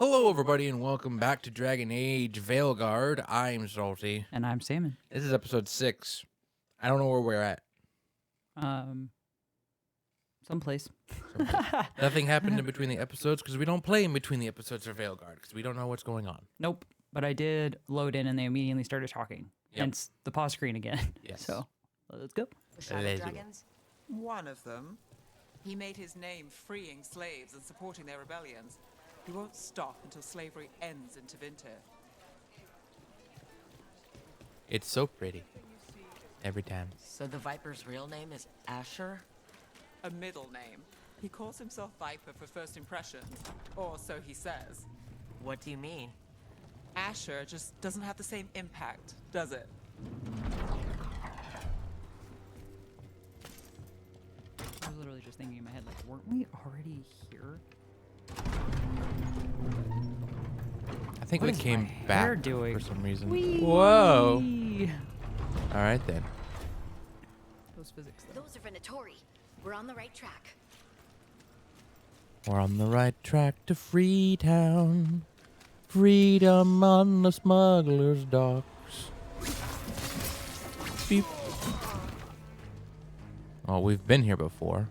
Hello, everybody, and welcome back to Dragon Age Veilguard. I'm Salty. And I'm Salmon. This is episode 6. I don't know where we're at. Someplace. Nothing happened in between the episodes because we don't play in between the episodes of Veilguard because we don't know what's going on. Nope. But I did load in and they immediately started talking. Yep. Hence the pause screen again. Yes. So let's go. The Shadow Let's go. Dragons? One of them. He made his name freeing slaves and supporting their rebellions. He won't stop until slavery ends in Tevinter. It's so pretty. Every time. So the Viper's real name is Asher? A middle name. He calls himself Viper for first impressions, or so he says. What do you mean? Asher just doesn't have the same impact, does it? I was literally just thinking in my head, like, weren't we already here? I think What we is came my hair back doing? for some reason. Whee! Whoa. All right, then. Those physics, though. Those are Venatori. We're on the right track. We're on the right track to Freetown. Freedom on the smuggler's docks. Beep. Oh, we've been here before.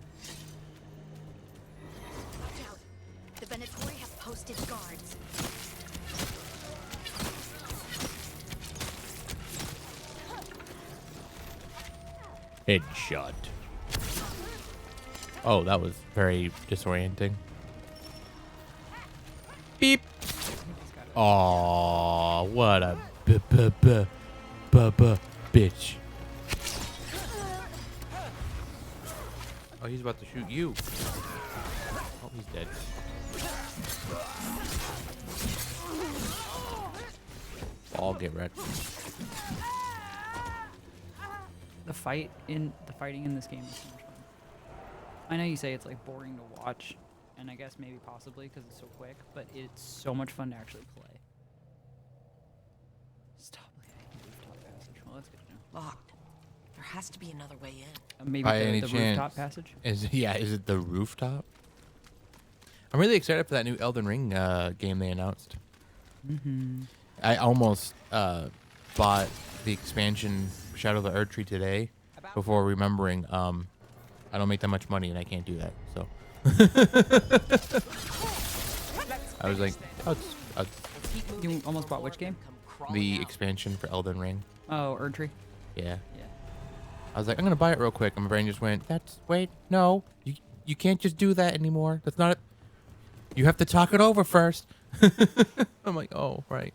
Watch out. The Venatori have posted guards. Headshot. Oh, that was very disorienting. Beep. Aw, what a bitch. Oh, he's about to shoot you. Oh, he's dead. All get wrecked. The fighting in this game is so much fun. I know you say it's like boring to watch, and I guess maybe possibly because it's so quick, but it's so much fun to actually play. Stop looking at the rooftop passage. Well, that's good to know. Locked. There has to be another way in. Maybe By any the chance. rooftop passage. Is it the rooftop? I'm really excited for that new Elden Ring game they announced. Mm-hmm. I almost bought the expansion Shadow of the Earth Tree today before remembering I don't make that much money and I can't do that. So I was like, oh, You almost bought which game? the expansion for Elden Ring. Oh, Erdtree. Yeah. Yeah. I was like, I'm gonna buy it real quick, and my brain just went, no, you can't just do that anymore. That's not it. You have to talk it over first. I'm like, oh, right.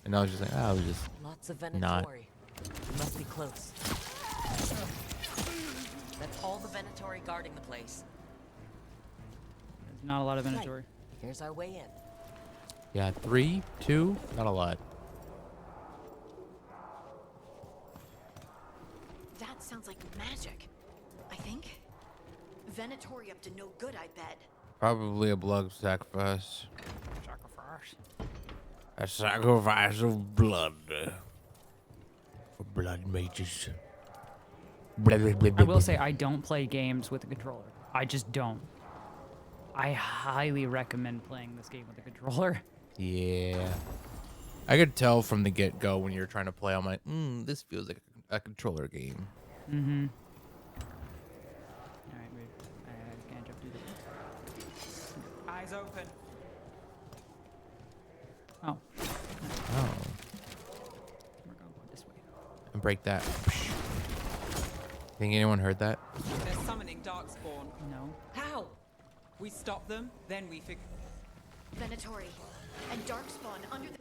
And I was just like, I was just Lots of Venatori. not. We must be close. That's all the Venatori guarding the place. There's not a lot of inventory. Here's our way in. Yeah, 3, 2, not a lot. That sounds like magic. I think. Venatori up to no good, I bet. Probably a blood sacrifice. Sacrifice. A sacrifice of blood. For blood mages. I will say I don't play games with a controller. I just don't. I highly recommend playing this game with a controller. Yeah. I could tell from the get-go when you're trying to play, I'm like, this feels like a controller game. Mm-hmm. Alright, wait. I can't jump through the... Eyes open. Oh. Oh. We're going this way. And break that. Think anyone heard that? They're summoning Darkspawn. No. How? We stop them, then we figure. Venatori. And Darkspawn under the...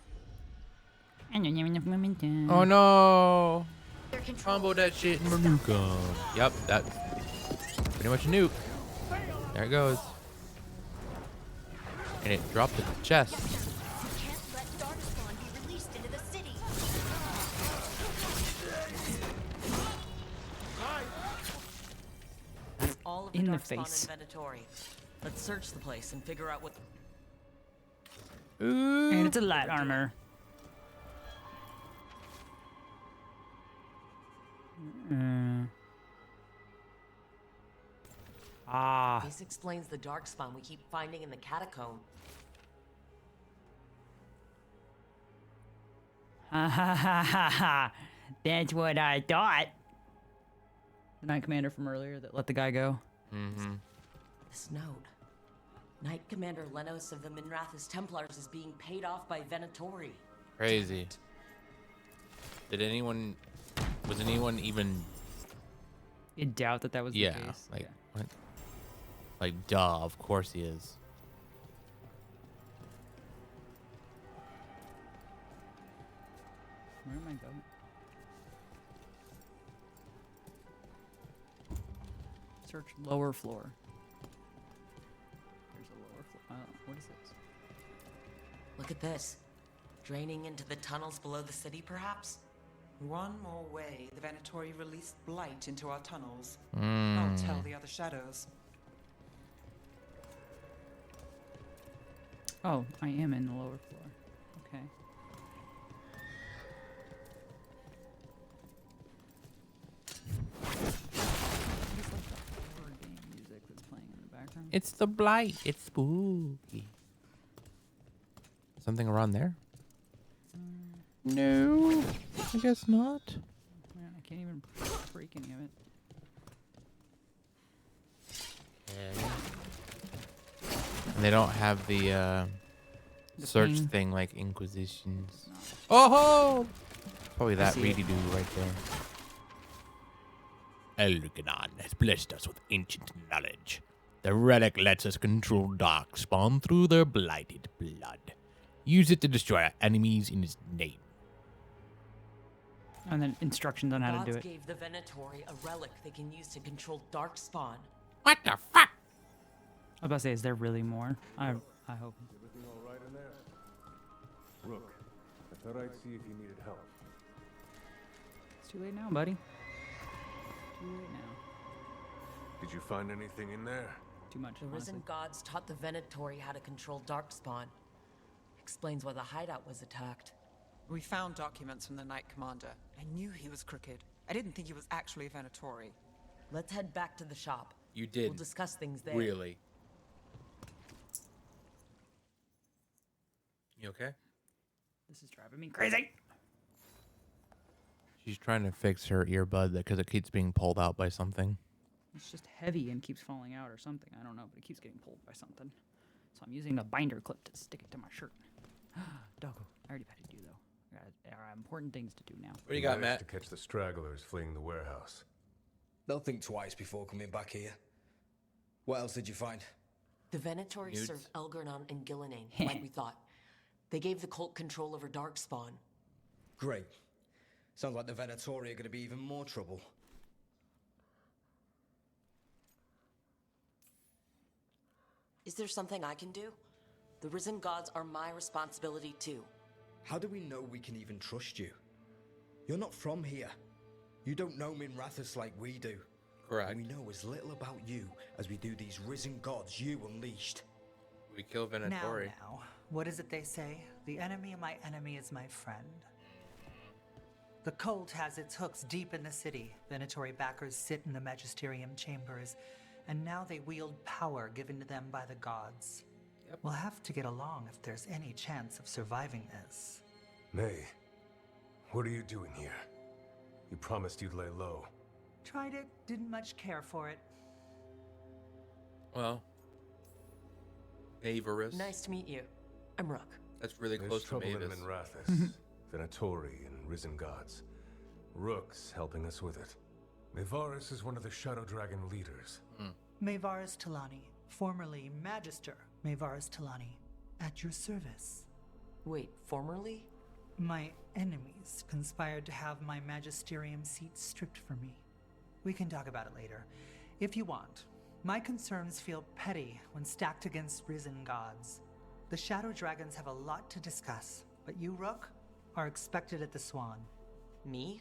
Oh no! their control. Combo that shit and nuke 'em. Yep, that's pretty much a nuke. There it goes. And it dropped the chest. Can't let Darkspawn be released into the city. That's all of the In the Darkspawn face. in Venatori. Let's search the place and figure out what. Ooh. And it's a light armor. Ah. This explains the Darkspawn we keep finding in the catacomb. That's what I thought. The Knight Commander from earlier that let the guy go. Mm-hmm. This note. Knight Commander Lenos of the Minrathous Templars is being paid off by Venatori. Crazy. Was anyone even? You doubt that was Yeah, the case? like what? Like, duh, of course he is. Where am I going? Search lower floor. There's a lower floor. What is this? Look at this. Draining into the tunnels below the city, perhaps? One more way, the Venatori released blight into our tunnels. Mm. I'll tell the other shadows. Oh, I am in the lower floor. Okay. It's like the horror game music that's playing in the background. It's the blight. It's spooky. Something around there? No, I guess not. Man, I can't even break any of it. And they don't have the The search ping. thing like Inquisitions. No. Oh! Probably that see reedy it. dude right there. Elganon has blessed us with ancient knowledge. The relic lets us control darkspawn through their blighted blood. Use it to destroy our enemies in his name. And then instructions on how to do Gods it. gave the Venatori a relic they can use to control Darkspawn. What the fuck? I was about to say, is there really more? I hope. Everything all right in there? Rook, I thought I'd see if you needed help. It's too late now, buddy. Too late now. Did you find anything in there? Too much. The honestly. Risen Gods taught the Venatori how to control Darkspawn. Explains why the hideout was attacked. We found documents from the Knight Commander. I knew he was crooked. I didn't think he was actually a Venatori. Let's head back to the shop. You did. We'll discuss things there. Really? You okay? This is driving me crazy. She's trying to fix her earbud because it keeps being pulled out by something. It's just heavy and keeps falling out or something. I don't know, but it keeps getting pulled by something. So I'm using a binder clip to stick it to my shirt. Doggo. I already petted you, though. There are important things to do now. What do you got, Managed Matt? to catch the stragglers fleeing the warehouse. They'll think twice before coming back here. What else did you find? The Venatori Nudes. served Elgarnon and Gillinane, like we thought. They gave the cult control over Darkspawn. Great. Sounds like the Venatori are going to be even more trouble. Is there something I can do? The Risen Gods are my responsibility too. How do we know we can even trust you? You're not from here. You don't know Minrathous like we do. Correct. And we know as little about you as we do these risen gods you unleashed. We kill Now, Venatori. what is it they say? The enemy of my enemy is my friend. The cult has its hooks deep in the city. Venatori backers sit in the magisterium chambers, and now they wield power given to them by the gods. We'll have to get along if there's any chance of surviving this. May, what are you doing here? You promised you'd lay low. Tried it, didn't much care for it. Well, Avarus. Nice to meet you. I'm Rook. That's really There's close to trouble in Mavis. Minrathous, Venatori, and Risen Gods. Rook's helping us with it. Mevaris is one of the Shadow Dragon leaders. Mevaris Talani, formerly Magister Mevaris Talani, at your service. Wait, formerly? My enemies conspired to have my magisterium seat stripped from me. We can talk about it later, if you want. My concerns feel petty when stacked against risen gods. The Shadow Dragons have a lot to discuss, but you, Rook, are expected at the Swan. Me?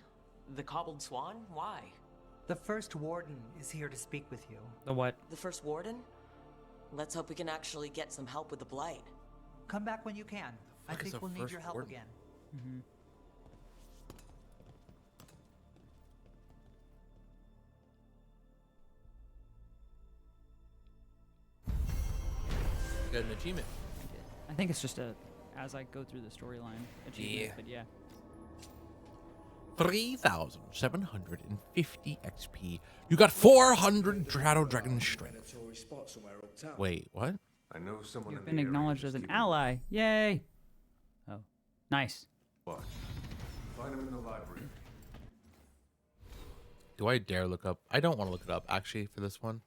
The Cobbled Swan? Why? The First Warden is here to speak with you. The what? The First Warden? Let's hope we can actually get some help with the Blight. Come back when you can. I fuck is think a we'll need First your help Warden? again. You got an achievement. I think it's just as I go through the storyline achievement, Yeah. but yeah. 3,750 XP. You got 400 Shadow Dragon strength. Venatory spot somewhere uptown. Wait, what? I know someone You've in been the area acknowledged who's as an keeping- ally. Yay! Oh, nice. What? Find him in the library. Do I dare look up? I don't want to look it up, actually, for this one.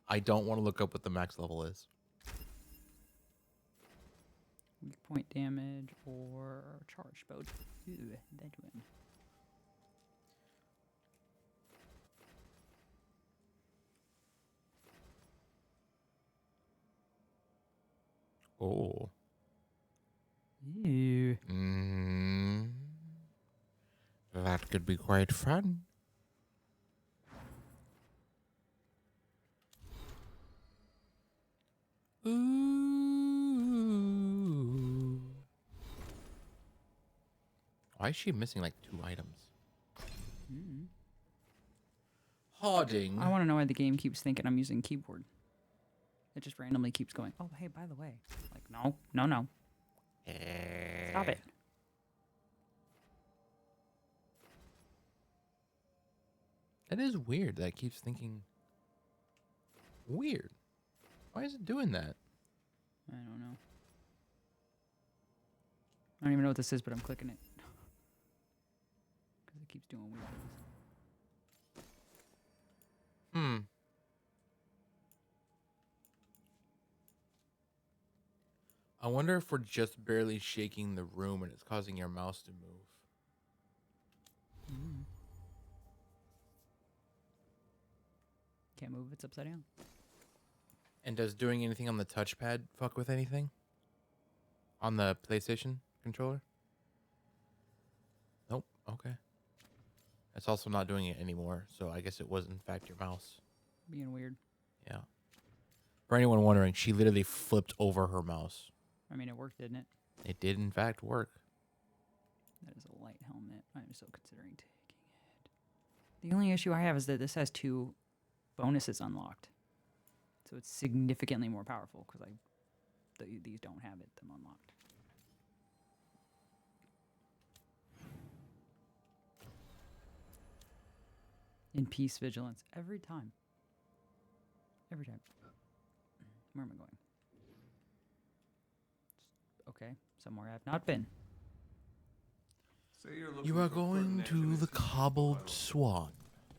I don't want to look up what the max level is. Weak point damage or charge both. Ooh, that one. Oh. Ew. That could be quite fun. Ooh. Why is she missing like 2 items? Hoarding. I want to know why the game keeps thinking I'm using keyboard. It just randomly keeps going, oh, hey, by the way. Like, no, no, no. Stop it. That is weird that it keeps thinking. Weird. Why is it doing that? I don't know. I don't even know what this is, but I'm clicking it. Because it keeps doing weird things. I wonder if we're just barely shaking the room and it's causing your mouse to move. Can't move, it's upside down. And does doing anything on the touchpad fuck with anything? On the PlayStation controller? Nope. Okay. It's also not doing it anymore, so I guess it was in fact your mouse. Being weird. Yeah. For anyone wondering, she literally flipped over her mouse. I mean, it worked, didn't it? It did in fact work. That is a light helmet. I'm still considering taking it. The only issue I have is that this has 2 bonuses unlocked. So it's significantly more powerful because these don't have them unlocked. In peace vigilance. Every time. Every time. Where am I going? Okay, somewhere I've not been. Say you're looking You are for going Ferdinand to and the his cobbled swan,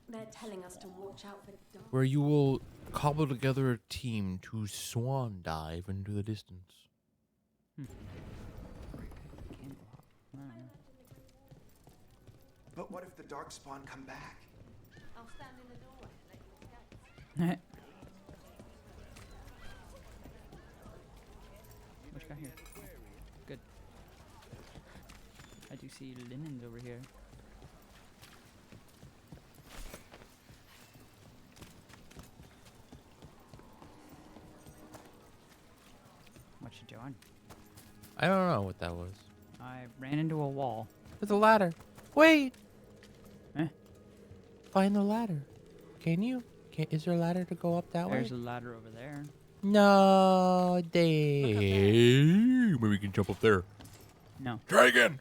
They're telling us to watch out for dark. where you will cobble together a team to swan dive into the distance. But what if the Darkspawn come back? I'll stand in the doorway and let you escape. What you got here? Good. I do see linens over here. What you doing? I don't know what that was. I ran into a wall. There's a ladder. Wait! Eh? Find the ladder. Can you? Is there a ladder to go up that There's a way? ladder over there. No, Dave. Maybe we can jump up there. No. Dragon!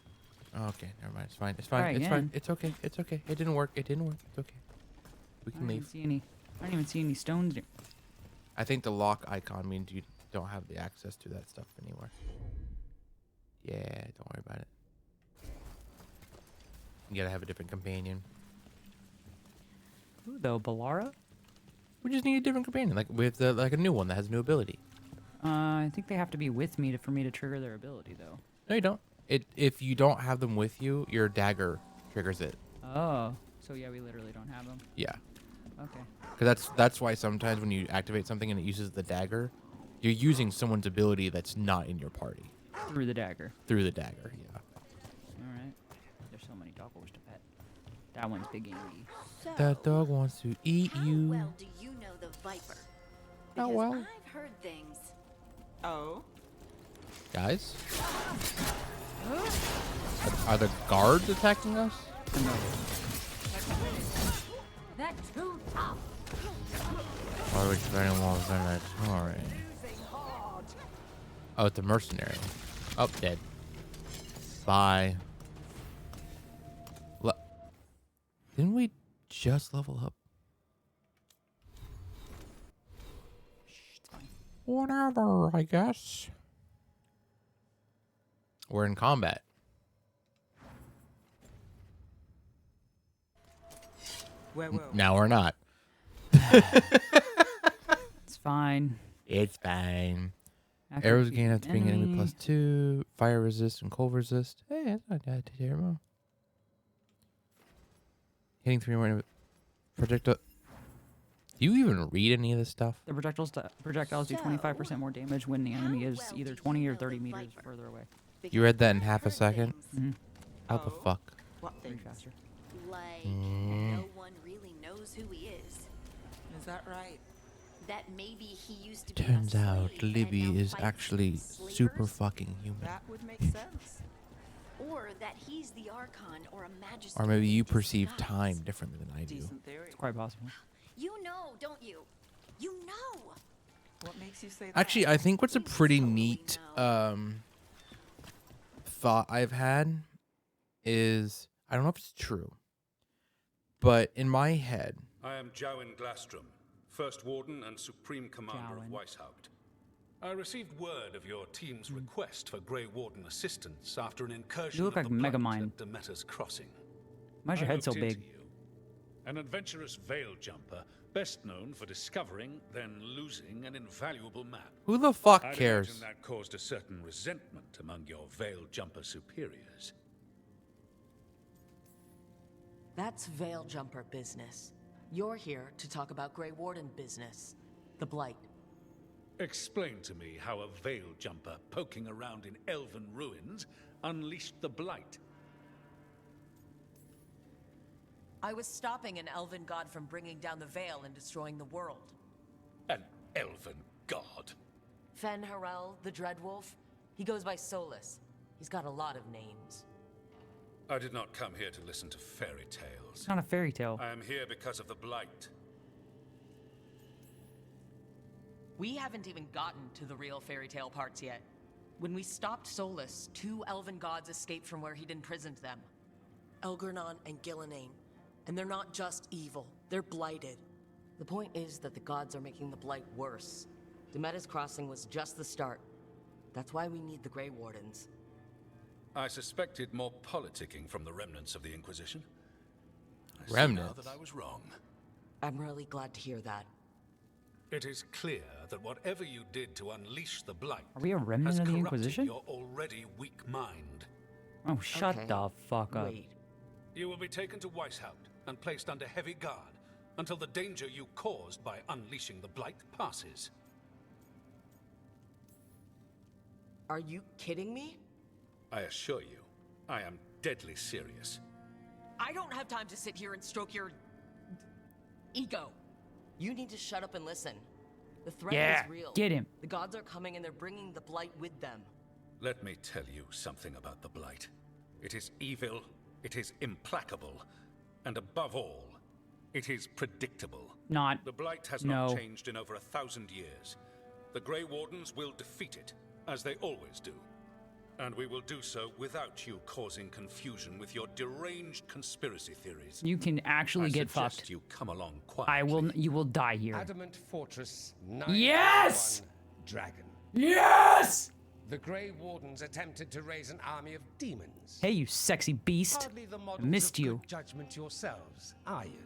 Okay, never mind. It's fine. It's fine. Try It's fine. again. It's okay. It's okay. It didn't work. It didn't work. It's okay. We I can don't even leave. see any. I don't even see any stones. I think the lock icon means you don't have the access to that stuff anymore. Yeah, don't worry about it. You gotta have a different companion. Who though? Balara? We just need a different companion, like with like a new one that has a new ability. I think they have to be with me for me to trigger their ability, though. No, you don't. If you don't have them with you, your dagger triggers it. Oh, so yeah, we literally don't have them. Yeah, Okay. because that's why sometimes when you activate something and it uses the dagger, you're using someone's ability that's not in your party Through the dagger. through the dagger. Yeah. All right. There's so many doggos to pet. That one's big angry. That dog wants to eat How you. well do you know the Viper? How Because well? I've heard things. Oh? Guys, are the guards attacking us? They're too tough. Why would you anyone was in that story? Oh, it's a mercenary. Oh, dead. Bye. Didn't we just level up? It's fine. Whatever, I guess. We're in combat. Where were we? Now we're not. It's fine. It's fine. After Arrows defeating gain after being enemy enemy. +2. Fire resist and cold resist. Hey, that's not that terrible. Hitting 3 more enemy projectile. Do you even read any of this stuff? The projectiles do 25% more damage when the enemy is either 20 or 30 meters further away. You read that in half a second? Mm-hmm. How the fuck? What Way things? faster. Like, Mm. no one really knows who he is. Is that right? That maybe he used to be a Turns out slave and Libby now is fights actually slavers? super fucking human. That would make sense. Or that he's the Archon or a Magister. Or maybe you in perceive disguise. time differently than I do. Decent theory. It's quite possible. You know, don't you? You know. What makes you say that? Actually, I think what's a We pretty totally neat know. thought I've had is, I don't know if it's true, but in my head, I am Jowin Glastrom, First Warden and Supreme Commander Jowin. of Weishaupt. I received word of your team's request for Grey Warden assistance after an incursion You look of like the Blight Megamind. at Demeter's Crossing. Why's your I head so looked into big? you. An adventurous veil jumper, best known for discovering, then losing an invaluable map. who the fuck I'd cares? imagine that caused a certain resentment among your veil jumper superiors. That's Veil Jumper business. You're here to talk about Grey Warden business. The Blight. Explain to me how a veil jumper poking around in elven ruins unleashed the Blight. I was stopping an elven god from bringing down the Veil and destroying the world. An elven god. Fen Harel, the Dreadwolf. He goes by Solus. He's got a lot of names. I did not come here to listen to fairy tales. It's not a fairy tale. I am here because of the Blight. We haven't even gotten to the real fairy tale parts yet. When we stopped Solus, 2 elven gods escaped from where he'd imprisoned them. Elgernon and Gillenane. And they're not just evil, they're blighted. The point is that the gods are making the Blight worse. Demeter's Crossing was just the start. That's why we need the Grey Wardens. I suspected more politicking from the remnants of the Inquisition. I see Remnants? now that I was wrong. I'm really glad to hear that. It is clear that whatever you did to unleash the Blight Are we a remnant has of the corrupted Inquisition? your already weak mind. Oh, shut Okay, the fuck up. Wait. You will be taken to Weishaupt and placed under heavy guard until the danger you caused by unleashing the Blight passes. Are you kidding me? I assure you, I am deadly serious. I don't have time to sit here and stroke your ego. You need to shut up and listen. The threat Yeah, is real. get him. The gods are coming and they're bringing the Blight with them. Let me tell you something about the Blight. It is evil, it is implacable, and above all, it is predictable. Not. The Blight has No. not changed in over 1,000 years. The Grey Wardens will defeat it, as they always do. And we will do so without you causing confusion with your deranged conspiracy theories. You can actually I get suggest fucked. you come along quietly. I will. You will die here. Adamant Fortress 9. Yes! Dragon. Yes! The Grey Wardens attempted to raise an army of demons. Hey, you sexy beast. Hardly the I models missed of you. good judgment yourselves, are you?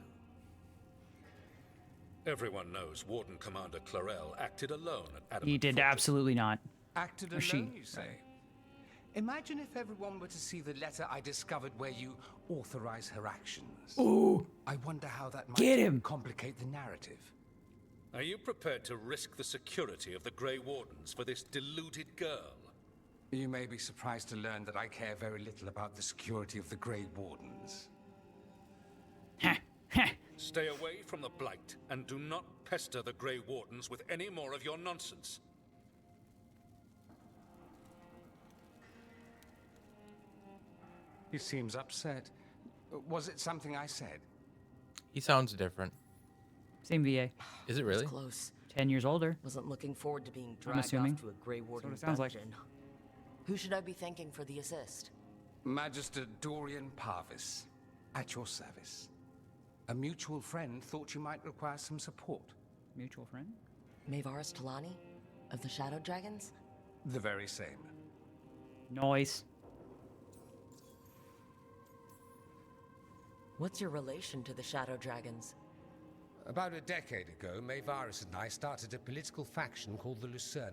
Everyone knows Warden Commander Clarel acted alone at Adamant He did Fortress. absolutely not. Acted Or alone, she. you say? Imagine if everyone were to see the letter I discovered where you authorize her actions. Ooh. I wonder how that might Get him. complicate the narrative. Are you prepared to risk the security of the Grey Wardens for this deluded girl? You may be surprised to learn that I care very little about the security of the Grey Wardens. Stay away from the Blight, and do not pester the Grey Wardens with any more of your nonsense. He seems upset. Was it something I said? He sounds different. Same VA. Is it It really? was close. 10 years older. Wasn't looking forward to being dragged assuming. off to a Grey Warden it sounds like. dungeon. Who should I be thanking for the assist? Magister Dorian Parvis, at your service. A mutual friend thought you might require some support. Mutual friend? Maevaris Talani? Of the Shadow Dragons? The very same. Noise. What's your relation to the Shadow Dragons? About a decade ago, Maevaris and I started a political faction called the Lucerni.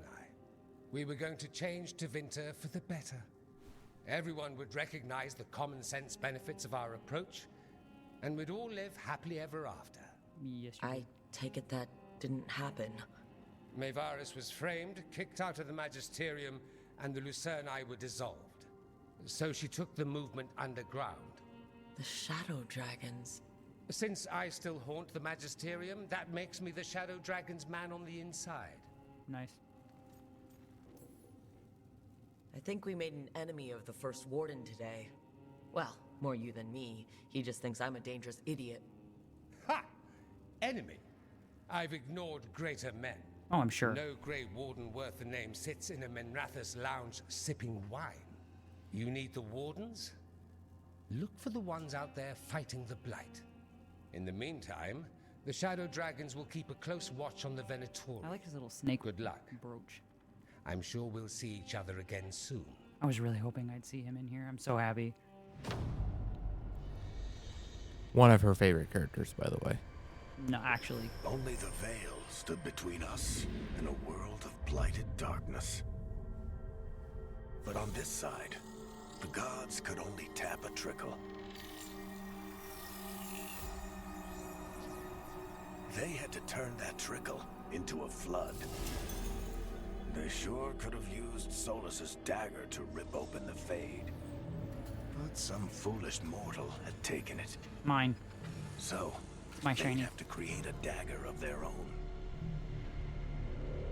We were going to change Tevinter for the better. Everyone would recognize the common sense benefits of our approach, and we'd all live happily ever after. Yes, you I did. take it that didn't happen. Maevaris was framed, kicked out of the Magisterium, and the Lucerni were dissolved. So she took the movement underground. The Shadow Dragons. Since I still haunt the Magisterium, that makes me the Shadow Dragon's man on the inside. Nice. I think we made an enemy of the First Warden today. Well, more you than me. He just thinks I'm a dangerous idiot. Ha! Enemy? I've ignored greater men. Oh, I'm sure. No Grey Warden worth the name sits in a Menrathus lounge sipping wine. You need the Wardens? Look for the ones out there fighting the Blight. In the meantime, the Shadow Dragons will keep a close watch on the Venatori. I like his little snake Good luck. brooch. I'm sure we'll see each other again soon. I was really hoping I'd see him in here. I'm so happy. One of her favorite characters, by the way. No, actually. Only the veil stood between us and a world of blighted darkness. But on this side, the gods could only tap a trickle. They had to turn that trickle into a flood. They sure could have used Solus's dagger to rip open the Fade. But some foolish mortal had taken it. Mine. So, My they'd shiny. have to create a dagger of their own.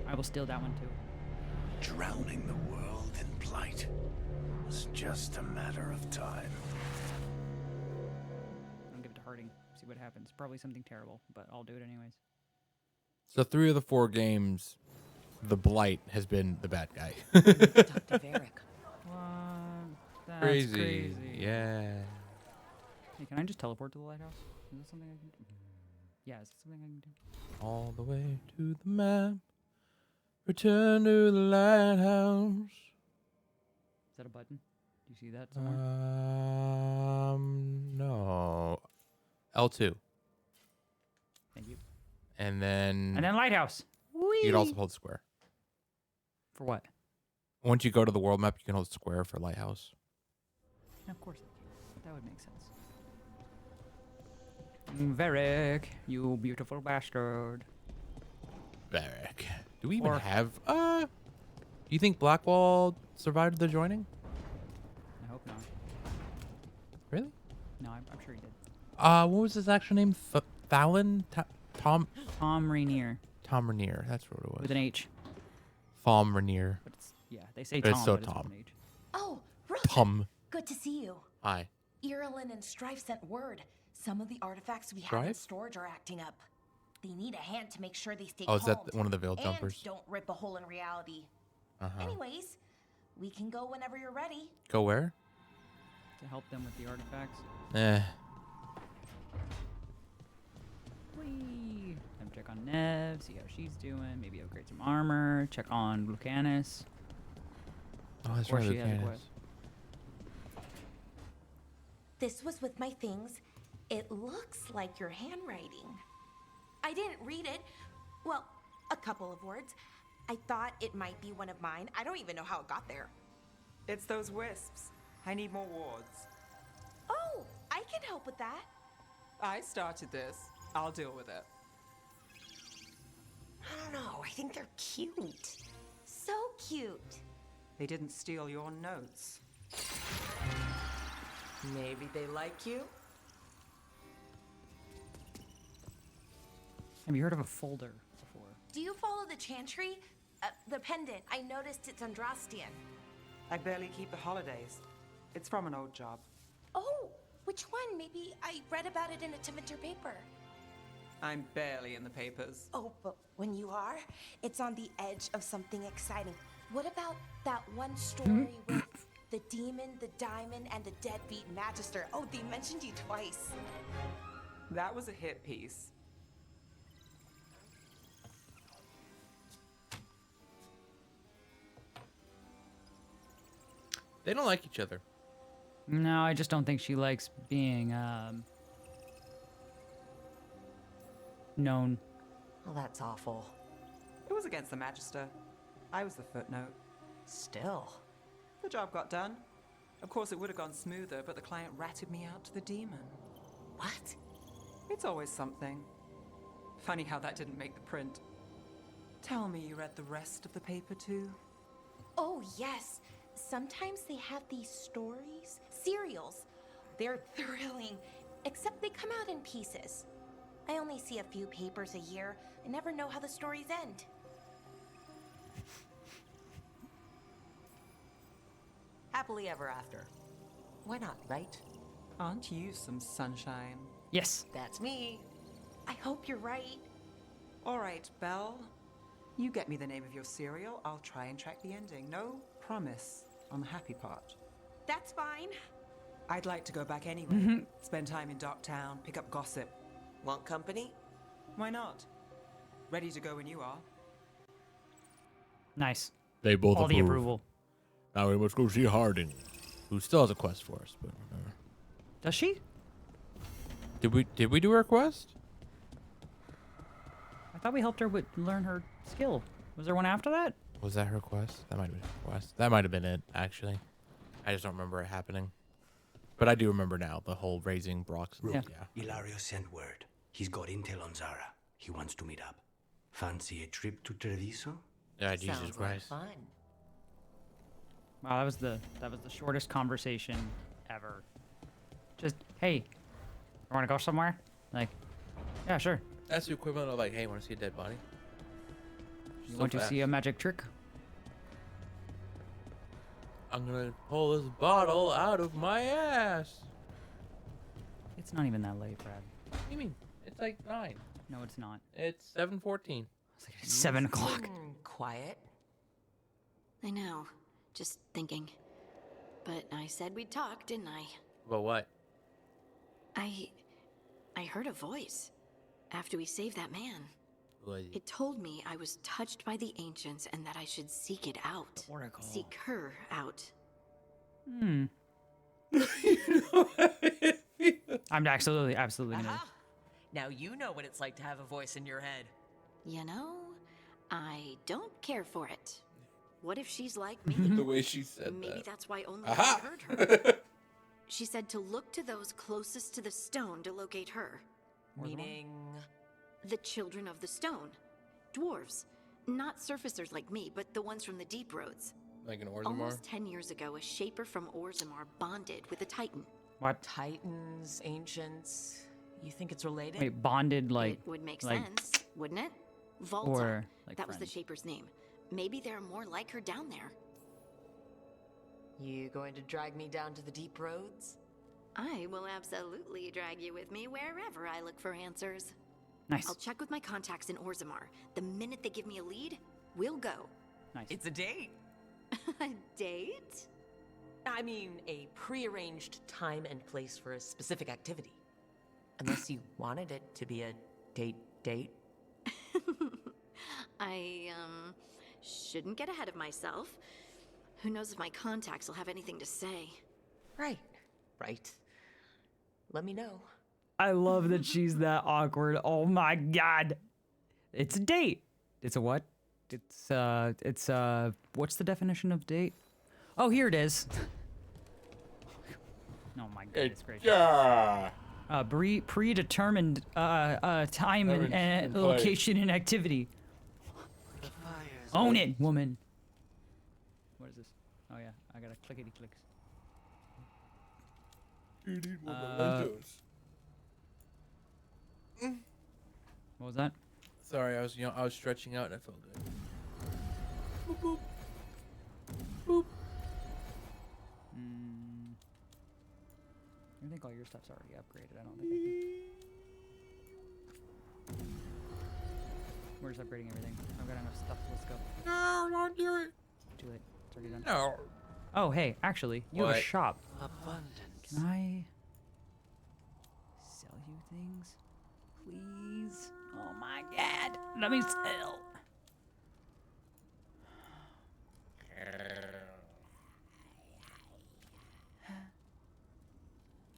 I will steal that one too. Drowning the world in blight was just a matter of time. I'll give it to Harding. See what happens. Probably something terrible, but I'll do it anyways. So 3 of the 4 games, the Blight has been the bad guy. Dr. Varric. What? That's Crazy. Yeah. Hey, can I just teleport to the lighthouse? Is that something I can do? Yeah, is that something I can do? All the way to the map. Return to the lighthouse. Is that a button? Do you see that somewhere? No. L2. Thank you. And then lighthouse. you can also hold square. For what? Once you go to the world map, you can hold square for lighthouse. Of course I can. That would make sense. Varric, you beautiful bastard. Varric. Do we even Or- have... you think Blackwall survived the joining? I hope not. Really? No, I'm sure he did. What was his actual name? Fallon? Tom Rainier. Tom Rainier. That's what it was. With an H. Tom Rainier. But it's, yeah, they say But Tom, it's so but it's Tom. with an H. Oh, Rosa. Tom. Good to see you. Hi. Irilyn and Strife sent word. Some of the artifacts we have in Strife? storage are acting up. They need a hand to make sure they stay Oh, is that calmed one of the veil and jumpers? don't rip a hole in reality. Anyways, we can go whenever you're ready. Go where? To help them with the artifacts. Whee! Time to check on Nev, see how she's doing. Maybe upgrade some armor. Check on Lucanus. Oh, that's Or right. she has a Lucanus. quest. This was with my things. It looks like your handwriting. I didn't read it. Well, a couple of words. I thought it might be one of mine. I don't even know how it got there. It's those wisps. I need more wards. Oh, I can help with that. I started this. I'll deal with it. I don't know. I think they're cute. So cute. They didn't steal your notes. Maybe they like you? Have you heard of a folder before? Do you follow the chantry? The pendant. I noticed it's Andrastian. I barely keep the holidays. It's from an old job. Oh, which one? Maybe I read about it in a Tevinter paper. I'm barely in the papers. Oh, but when you are, it's on the edge of something exciting. What about that one story with the demon, the diamond, and the deadbeat magister? Oh, they mentioned you twice. That was a hit piece. They don't like each other. No, I just don't think she likes being known. Well, that's awful. It was against the Magister. I was the footnote. Still. The job got done. Of course, it would have gone smoother, but the client ratted me out to the demon. What? It's always something. Funny how that didn't make the print. Tell me you read the rest of the paper too? Oh, yes. Sometimes they have these stories, serials. They're thrilling, except they come out in pieces. I only see a few papers a year. I never know how the stories end. Happily ever after. Why not, right? Aren't you some sunshine? Yes. That's me. I hope you're right. All right, Belle. You get me the name of your serial, I'll try and track the ending. No promise on the happy part. That's fine. I'd like to go back anyway. Spend time in Docktown, pick up gossip. Want company? Why not? Ready to go when you are. Nice. They both All the approval. Now we must go see Harding, who still has a quest for us, but whatever. Does she? Did we do her quest? I thought we helped her with learn her skill. Was there one after that? Was that her quest? That might have been her quest. That might have been it, actually. I just don't remember it happening. But I do remember now, the whole raising Brock's. Rook, Ilario sent word. He's got intel on Zara. He wants to meet up. Fancy a trip to Treviso? Yeah, Jesus Sounds Christ. like fun. Wow, that was the shortest conversation ever. Just, hey, you want to go somewhere? Like, yeah, sure. That's the equivalent of like, hey, want to see a dead body? You want to see a magic trick? I'm gonna pull this bottle out of my ass. It's not even that late, Brad. What do you mean? It's like 9. No, it's not. It's 7:14. It's like 7 o'clock. Quiet. I know. Just thinking. But I said we'd talk, didn't I? But what? I heard a voice after we saved that man. What? It told me I was touched by the ancients and that I should seek it out. Oracle. Seek her out. Hmm. I'm absolutely gonna. Aha! Now you know what it's like to have a voice in your head. You know, I don't care for it. What if she's like me? The way she said Maybe that. that's why only Aha! I heard her. She said to look to those closest to the stone to locate her. Meaning? The children of the stone. Dwarves. Not surfacers like me, but the ones from the deep roads. Like an Orzammar? Almost 10 years ago, a shaper from Orzammar bonded with a titan. What? Titans, ancients. You think it's related? Wait, bonded like. It would make like, sense, wouldn't it? Volta. Or like that was the friends. shaper's name. Maybe there are more like her down there. You going to drag me down to the deep roads? I will absolutely drag you with me wherever I look for answers. Nice. I'll check with my contacts in Orzammar. The minute they give me a lead, we'll go. Nice. It's a date. A date? I mean, a prearranged time and place for a specific activity. Unless you wanted it to be a date. I, shouldn't get ahead of myself. Who knows if my contacts will have anything to say. Right. Let me know. I love that she's that awkward. Oh my god. It's a date. It's a what? It's what's the definition of date? Oh, here it is. Oh my goodness gracious. Yeah. Predetermined time and location and activity. Own it, woman. What is this? Oh yeah, I gotta clickety clicks. You need more mementos. What was that? Sorry, I was stretching out and I felt good. Boop, boop. Boop. I think all your stuff's already upgraded. I don't think I can. We're just upgrading everything. I've got enough stuff. Let's go. No, don't do it. Too late. It's already done. No. Oh, hey, actually, you have a What? shop. Abundance. Can I sell you things? Please. Oh my god. Let me sell.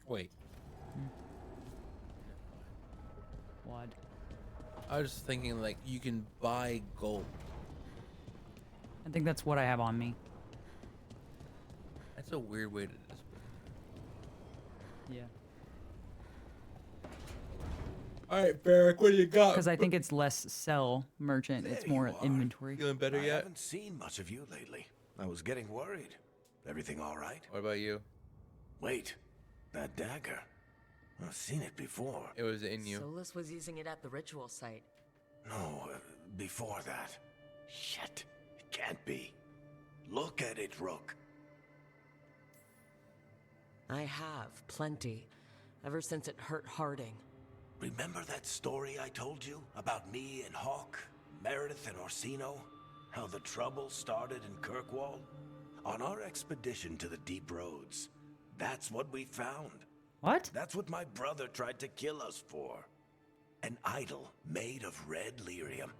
Wait. What? I was just thinking, like, you can buy gold. I think that's what I have on me. That's a weird way to display. Yeah. All right, Barrick, what do you got? Because I think it's less sell merchant. It's more inventory. Feeling better I yet? haven't seen much of you lately. I was getting worried. Everything all right? What about you? Wait, that dagger. I've seen it before. It was in you. Solus was using it at the ritual site. No, before that. Shit, it can't be. Look at it, Rook. I have, plenty. Ever since it hurt Harding. Remember that story I told you about me and Hawk, Meredith and Orsino? How the trouble started in Kirkwall? On our expedition to the Deep Roads, that's what we found. What? That's what my brother tried to kill us for. An idol made of red lyrium.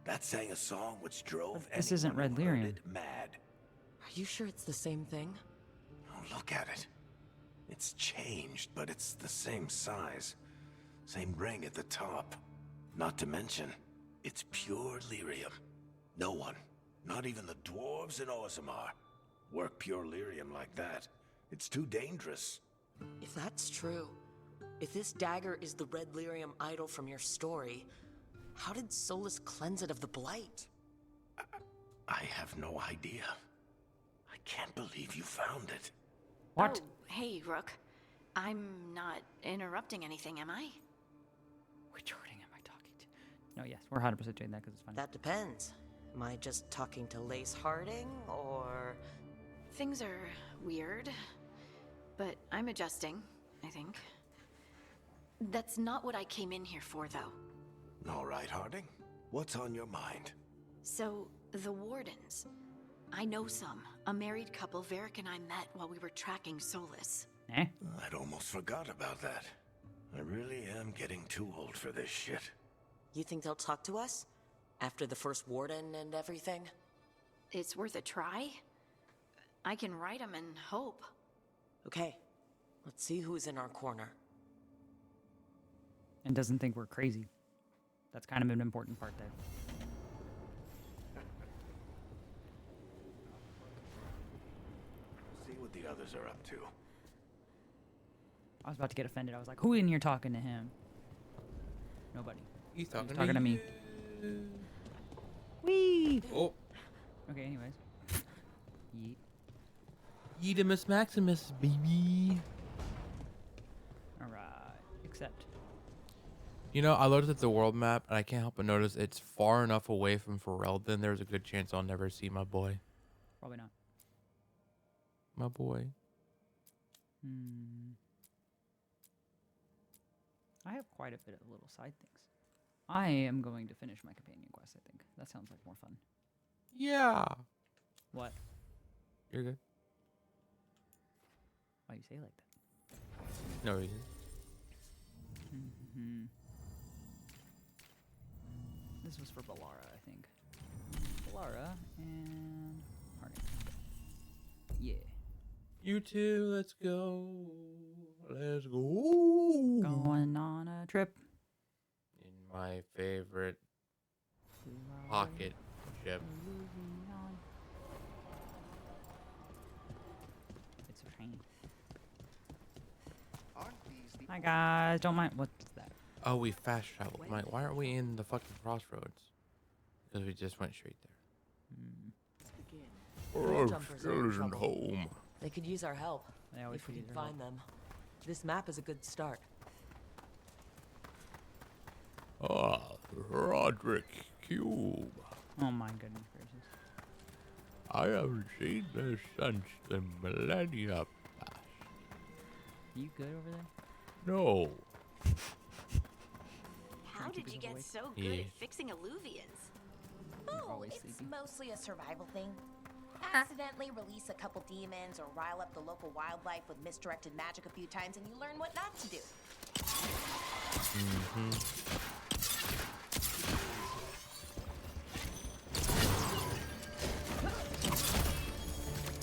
That sang a song which drove This isn't anyone red who heard lyrium. it mad. Are you sure it's the same thing? Oh, look at it. It's changed, but it's the same size. Same ring at the top. Not to mention, it's pure lyrium. No one, not even the dwarves in Orzammar, work pure lyrium like that. It's too dangerous. If that's true, if this dagger is the red lyrium idol from your story, how did Solus cleanse it of the blight? I have no idea. I can't believe you found it. What? Oh, hey, Rook. I'm not interrupting anything, am I? Which Harding am I talking to? No, yes, we're 100% doing that because it's funny. That depends. Am I just talking to Lace Harding, or... Things are weird, but I'm adjusting, I think. That's not what I came in here for, though. All right, Harding. What's on your mind? So, the Wardens. I know some. A married couple Varric and I met while we were tracking Solus. Eh? I'd almost forgot about that. I really am getting too old for this shit. You think they'll talk to us? After the first warden and everything? It's worth a try. I can write them and hope. Okay, let's see who's in our corner. And doesn't think we're crazy. That's kind of an important part there. See what the others are up to. I was about to get offended. I was like, who in here talking to him? Nobody. He's talking, to me. Whee! Oh. Okay, anyways. Yeet. Yeetimus Maximus, baby. Alright. Accept. You know, I looked at the world map, and I can't help but notice it's far enough away from Ferelden. There's a good chance I'll never see my boy. Probably not. My boy. I have quite a bit of little side things. I am going to finish my companion quest, I think. That sounds like more fun. Yeah. What? You're good. Why do you say it like that? No reason. This was for Balara, I think. Balara and Harding. Yeah. You two, let's go. Let's go. Going on a trip. In my favorite pocket ship. It's a train. Hi guys, don't mind. What's that? Oh, we fast traveled. Mike, why aren't we in the fucking crossroads? Because we just went straight there. Rail jumpers are in trouble. home. They could use our help. They always if we could can use our find them. This map is a good start. Ah, Roderick Cube. Oh my goodness gracious. I haven't seen this since the millennia past. You good over there? No. How did you get so good Yeah. at fixing alluvians? Oh, always it's sleepy. mostly a survival thing. Accidentally release a couple demons or rile up the local wildlife with misdirected magic a few times and you learn what not to do.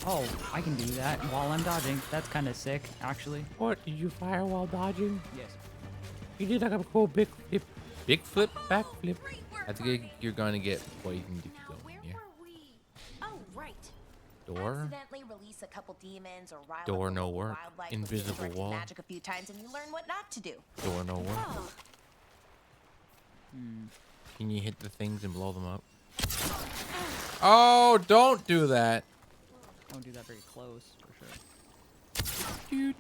Oh, I can do that while I'm dodging. That's kind of sick, actually. What? Did you fire while dodging? Yes. You did like a cool big flip. Big flip? Back flip? I think you're going to get what you can do. Yeah. Oh, right. Door? Accidentally release a couple demons or rile Door up no local work. wildlife with Invisible diverting wall. magic a few times and you learn what not to do. Door no work. Oh. Can you hit the things and blow them up? Oh, don't do that. Don't do that very close, for sure. Dude.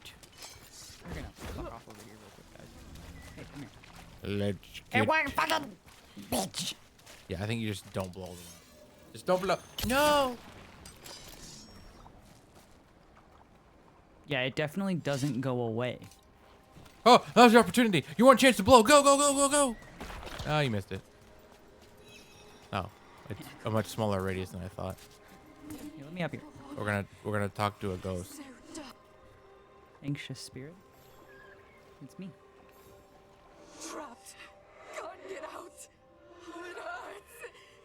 We're gonna fuck off over here real quick, guys. Hey, come here. Let's Hey, get... what fucking bitch! Yeah, I think you just don't blow them up. Just don't blow... No! Yeah, it definitely doesn't go away. Oh, that was your opportunity. You want a chance to blow. Go, go, go, go, go. Oh, you missed it. Oh, it's a much smaller radius than I thought. Hey, let me up here. We're gonna talk to a ghost. Anxious spirit? It's me. Trapped. Can't get out. Oh, it hurts.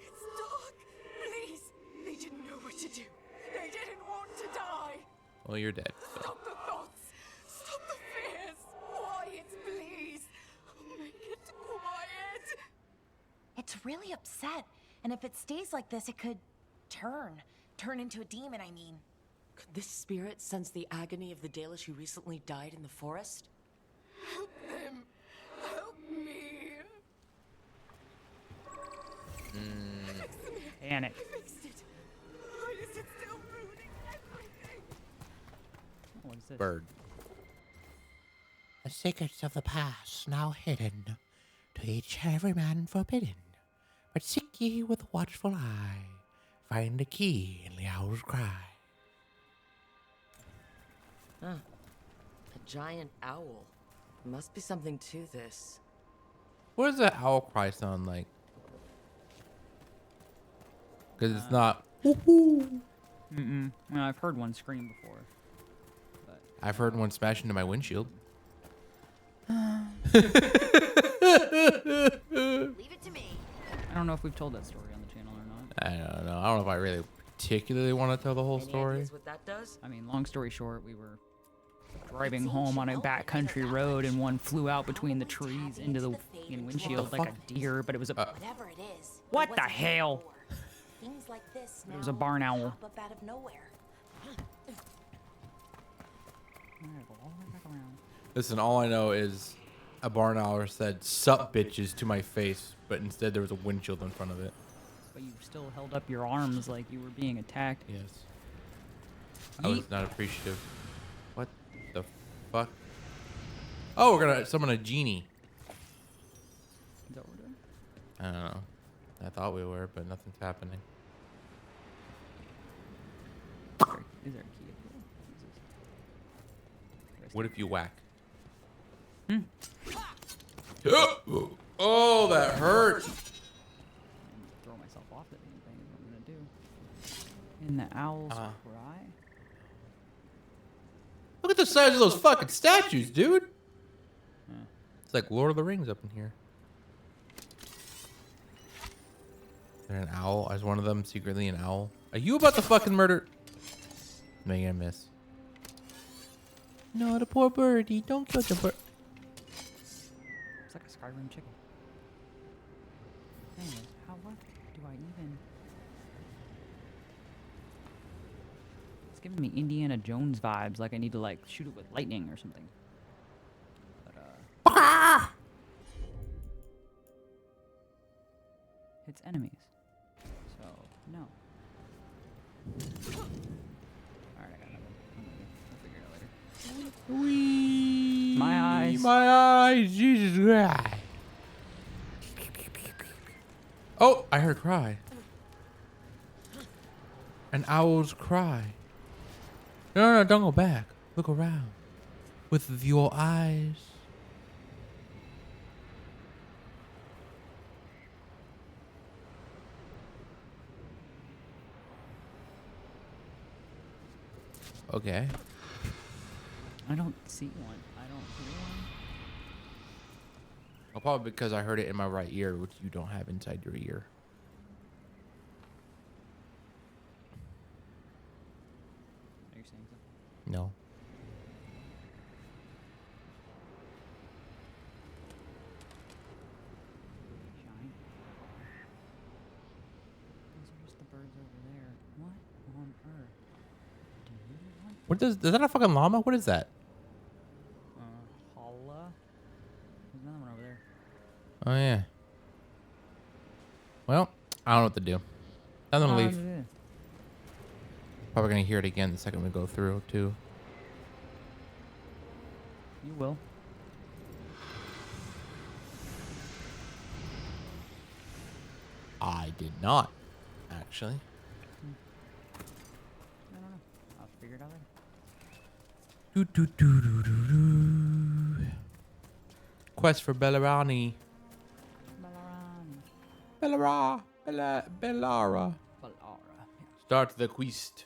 It's dark. Please. They didn't know what to do. They didn't want to die. Well, you're dead. So. Stop the thoughts. Stop the fears. Quiet, please. Make it quiet. It's really upset. And if it stays like this, it could turn into a demon, I mean. Could this spirit sense the agony of the Dalish who recently died in the forest? Help them. Help me. Panic. Fixed it. Why is it still ruining everything? What is this? Bird. The secrets of the past now hidden, to each and every man forbidden. But seek ye with watchful eye, find the key in the owl's cry. Huh. A giant owl. Must be something to this. What does that owl cry sound like? Because it's not. Mm-mm. Well, I've heard one scream before. But I've heard one smash into my windshield. Leave it to me. I don't know if we've told that story on the channel or not. I don't know. I don't know if I really particularly want to tell the whole Any story. ideas what that does? I mean, long story short, we were driving home on a backcountry road and one flew out between the trees into the fucking windshield like a deer, but it was a... Whatever it is. What the hell? Things like this It was a barn owl. pop up out of nowhere. I'm gonna go all the way back around. Listen, all I know is a barn owl said "sup bitches" to my face, but instead there was a windshield in front of it. But you still held up your arms like you were being attacked. Yes. I was not appreciative. What the fuck? Oh, we're gonna summon a genie. Is that what we're doing? I don't know. I thought we were, but nothing's happening. Is there a key up here? What if you whack? Hmm. Oh, that hurt. Throw myself off the damn thing is what I'm gonna do. In the owl's cry? Look at the size of those fucking statues, dude. It's like Lord of the Rings up in here. Is there an owl? Is one of them secretly an owl? Are you about to fucking murder? Making a miss. No, the poor birdie. Don't kill the bird. It's like a Skyrim chicken. Anyways, what do I even... It's giving me Indiana Jones vibes, like I need to like shoot it with lightning or something. But it's enemies. So, no. Alright, I got another one. We'll figure it out later. Wee. My eyes. My eyes. Jesus Christ. Oh, I heard a cry. An owl's cry. No, don't go back. Look around. With your eyes. Okay. I don't see one. I don't hear Well, probably because I heard it in my right ear, which you don't have inside your ear. Are you saying something? No. Shine. Those are just the birds over there. What on earth? Do you want What is that a fucking llama? What is that? holla? There's another one over there. Oh yeah. Well, I don't know what to do. I'm gonna leave. Yeah. Probably gonna hear it again the second we go through too. You will. I did not, actually. I don't know. I'll figure it out later. Do. Quest for Bellarani. Bellara. Bellara. Start the quest.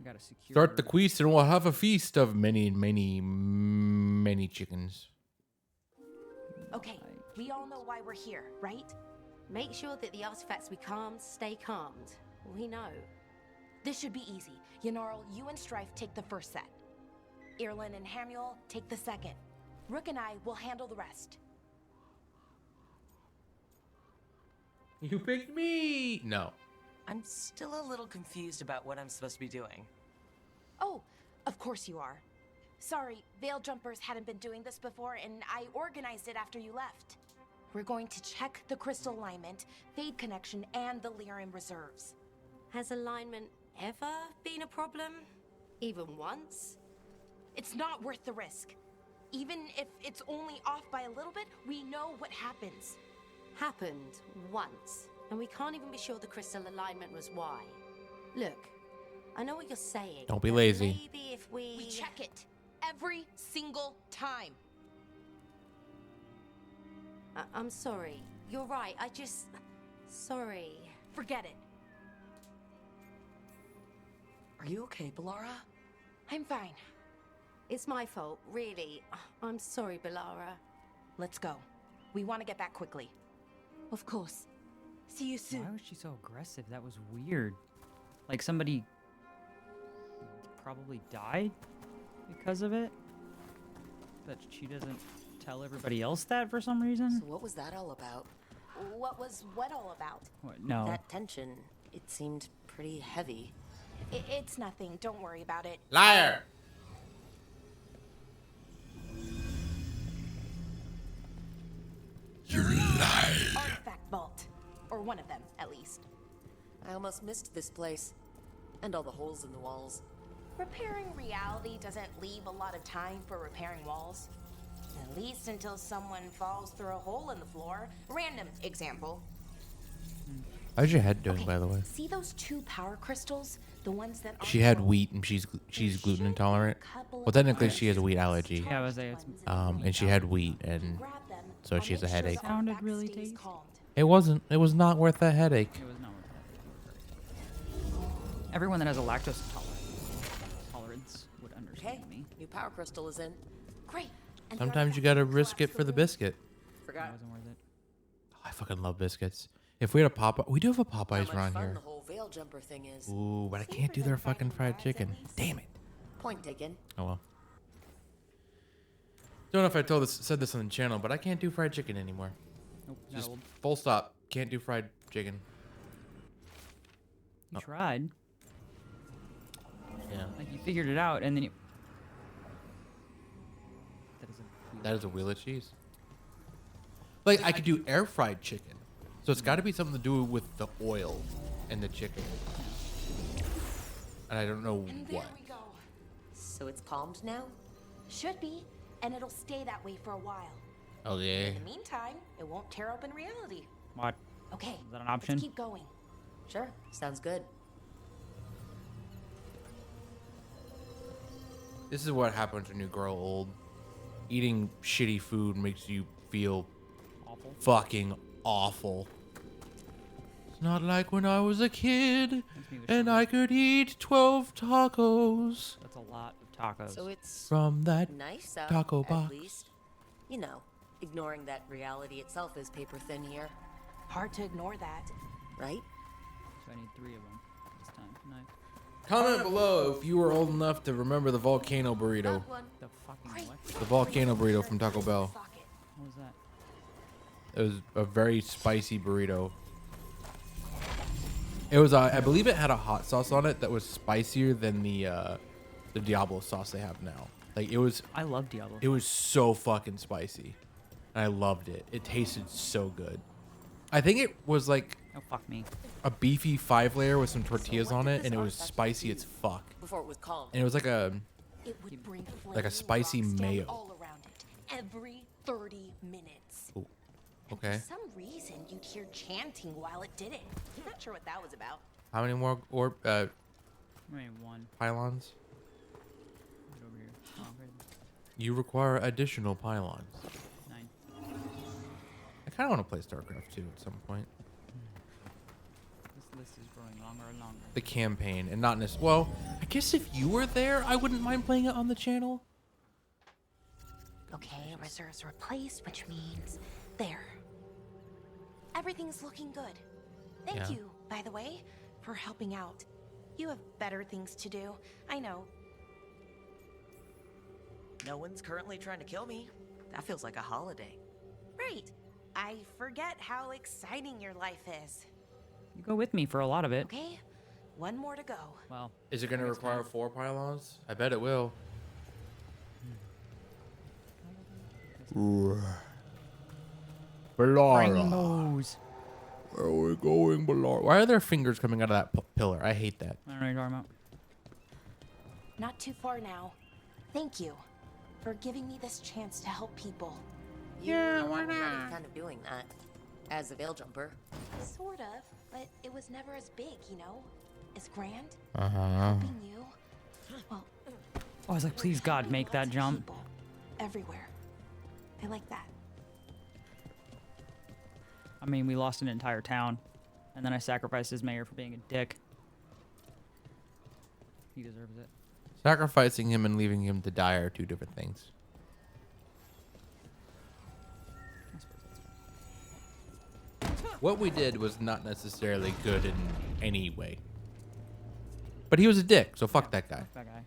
We gotta secure. Start the quest and we'll have a feast of many, many, many chickens. Okay, we all know why we're here, right? Make sure that the artifacts we calmed stay calmed. We know. This should be easy. Yanarl, you and Strife take the first set. Irlin and Hamuel take the second. Rook and I will handle the rest. You picked me. No. I'm still a little confused about what I'm supposed to be doing. Oh, of course you are. Sorry, Veil Jumpers hadn't been doing this before, and I organized it after you left. We're going to check the crystal alignment, fade connection, and the Lyrium reserves. Has alignment ever been a problem? Even once? It's not worth the risk. Even if it's only off by a little bit, we know what happens. Happened once, and we can't even be sure the crystal alignment was why. Look, I know what you're saying. Don't be but lazy. Maybe if we check it every single time. I'm sorry. You're right. Sorry. Forget it. Are you okay, Bellara? I'm fine. It's my fault, really. I'm sorry, Bellara. Let's go. We want to get back quickly. Of course. See you soon. Why was she so aggressive? That was weird. Like somebody probably died because of it, but she doesn't tell everybody else that for some reason. So what was that all about? What was what all about? What? No. That tension, it seemed pretty heavy. It's nothing. Don't worry about it. Liar! You lied. Artifact vault. Or one of them, at least. I almost missed this place. And all the holes in the walls. Repairing reality doesn't leave a lot of time for repairing walls. At least until someone falls through a hole in the floor. Random example. How's your head doing, by the way? See those 2 power crystals? The ones that She had wheat and she's gluten intolerant. Well, technically she has a wheat allergy. Yeah, I was like, and she had wheat and so she has a headache. Sounded really tasty. It wasn't. It was not worth the headache. It was not worth it. Everyone that has a lactose tolerance would understand me. New power crystal is in. Great. Sometimes you gotta risk it for the biscuit. Forgot. It wasn't worth it. Oh, I fucking love biscuits. If we had a Popeye, we do have a How Popeyes much around fun here. the whole veil jumper thing is. Ooh, but I can't do their fucking fried chicken. Damn it. Point taken. Oh well. Don't know if I said this on the channel, but I can't do fried chicken anymore. Nope, Just full stop. Can't do fried chicken. You tried. Yeah. Like you figured it out, and then you. That is a wheel of cheese. Like I could do air fried chicken, so it's got to be something to do with the oil and the chicken. And I don't know what. We go. So it's calmed now? Should be, and it'll stay that way for a while. Oh yeah. In the meantime, it won't tear open reality. What? Okay. Is that an option? Let's keep going. Sure, sounds good. This is what happens when you grow old. Eating shitty food makes you feel awful. Fucking awful. It's not like when I was a kid and I could eat 12 tacos. That's a lot of tacos. So it's from that nice out, taco at box. least. You know, ignoring that reality itself is paper thin here. Hard to ignore that. Right? So I need 3 of them this time. Nice. Comment below if you were old enough to remember the volcano burrito. The fucking what? The volcano burrito from Taco Bell. What was that? It was a very spicy burrito. It was, I believe it had a hot sauce on it that was spicier than the Diablo sauce they have now. Like it was. I love Diablo. It was so fucking spicy. I loved it. It tasted so good. I think it was like. Oh fuck me. A beefy 5-layer with some tortillas on it, and it was spicy as fuck. Before it was calm. And it was like a Like spicy mayo. All around it, every 30 minutes. Ooh. Okay. For some reason, you'd hear chanting while it did it. Not sure what that was about. How many more Maybe 1. pylons? Get over here. Oh, great. You require additional pylons. 9. I kind of want to play StarCraft 2 at some point. This list is growing longer and longer. The campaign, and not necessarily. Well, I guess if you were there, I wouldn't mind playing it on the channel. Okay, reserves replaced, which means there. Everything's looking good. Thank you, by the way, for helping out. You have better things to do. I know. No one's currently trying to kill me. That feels like a holiday. Right. I forget how exciting your life is. You go with me for a lot of it. Okay, one more to go. Well. Is it going to require 4 pylons? I bet it will. Rainbows. Where are we going, Ballard? Why are there fingers coming out of that pillar? I hate that. I don't know what you're talking about. Not too far now. Thank you for giving me this chance to help people. Yeah, why not? Kind of doing that as a veil jumper. Sort of, but it was never as big, you know? As grand. Helping you. Well, I was like, please God, make that jump. people everywhere. I like that. I mean, we lost an entire town, and then I sacrificed his mayor for being a dick. He deserves it. Sacrificing him and leaving him to die are 2 different things. What we did was not necessarily good in any way. But he was a dick, so fuck that guy. That guy.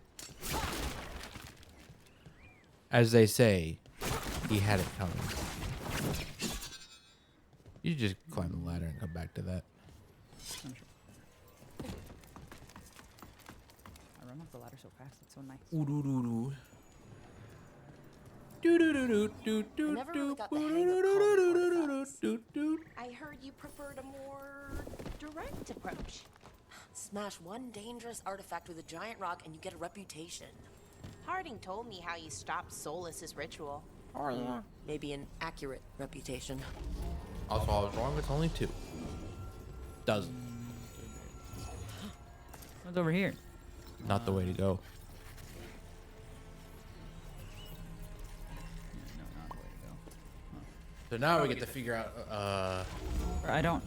As they say, he had it coming. You just climb the ladder and come back to that. I'm sure. I run up the ladder so fast, it's so nice. Ooh-doo-doo-doo. I never really got the hang of calling artifacts. I heard you preferred a more direct approach. Smash one dangerous artifact with a giant rock and you get a reputation. Harding told me how you stopped Solus's ritual. Oh yeah. Maybe an accurate reputation. Also, I was wrong. It's only 2. Dozen. What's over here? Not the way to go. No, not the way to go. So now we get to figure out. I don't.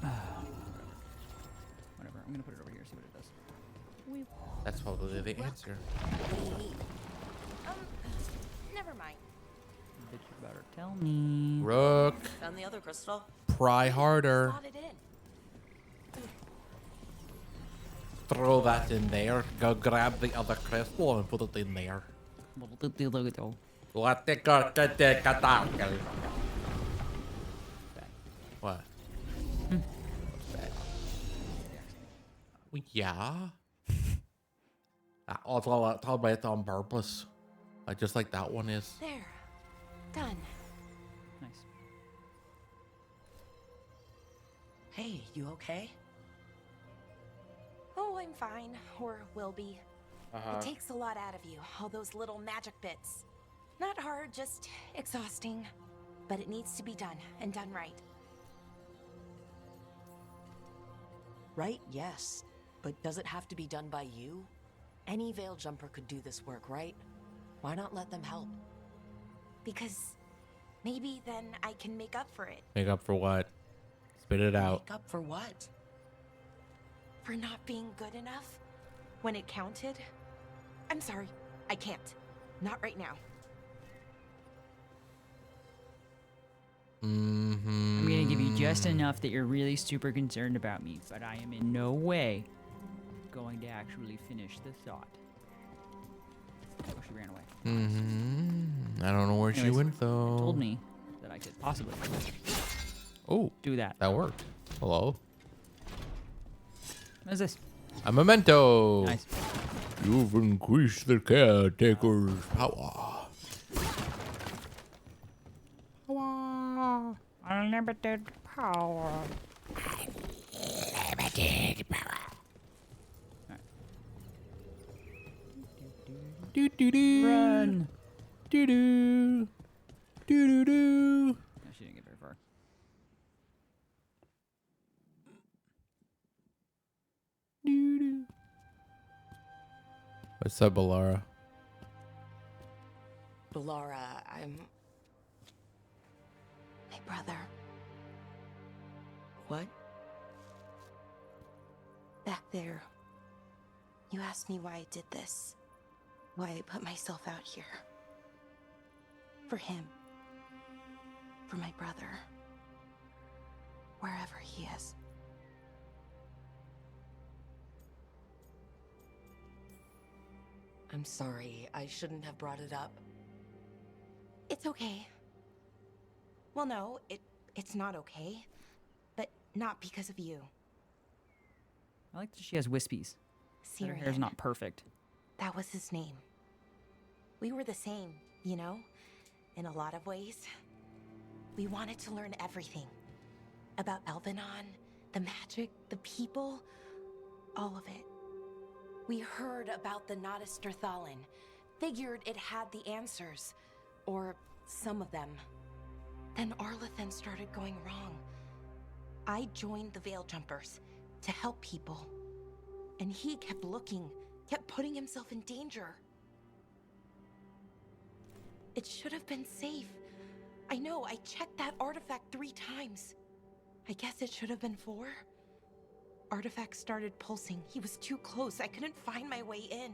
Whatever. I'm gonna put it over here. See what it does. That's probably the answer. Never mind. Bitch, you better tell me. Rook. Found the other crystal. Pry harder. Slot it in. Throw that in there. Go grab the other crystal and put it in there. What? Yeah. I'll tell it on purpose. Like just like that one is. There. Done. Nice. Hey, you okay? Oh, I'm fine. Or will be. It takes a lot out of you, all those little magic bits. Not hard, just exhausting. But it needs to be done, and done right. Right, yes. But does it have to be done by you? Any veil jumper could do this work, right? Why not let them help? Because maybe then I can make up for it. Make up for what? Spit it out. Make up for what? For not being good enough when it counted. I'm sorry, I can't. Not right now. I'm gonna give you just enough that you're really super concerned about me, but I am in no way going to actually finish the thought. Oh, she ran away. I don't know where she Anyways, went though. it told me that I could possibly do that. That worked. Hello. What is this? A memento. Nice. You've increased the caretaker's power. Unlimited power. Unlimited power. Do do do. Run. Do do. Do do do. No, she didn't get very far. Do do. What's up, Balara? Balara, I'm... My brother. What? Back there. You asked me why I did this. Why I put myself out here. For him. For my brother. Wherever he is. I'm sorry. I shouldn't have brought it up. It's okay. Well, no, it's not okay. But not because of you. I like that she has wispies. Her hair's Syrian. not perfect. That was his name. We were the same, you know? In a lot of ways. We wanted to learn everything. About Elvenon, the magic, the people, all of it. We heard about the Notisterthalin, figured it had the answers, or some of them. Then Arlathan started going wrong. I joined the Veil Jumpers to help people. And he kept looking, kept putting himself in danger. It should have been safe. I know, I checked that artifact 3 times. I guess it should have been 4. Artifact started pulsing. He was too close. I couldn't find my way in.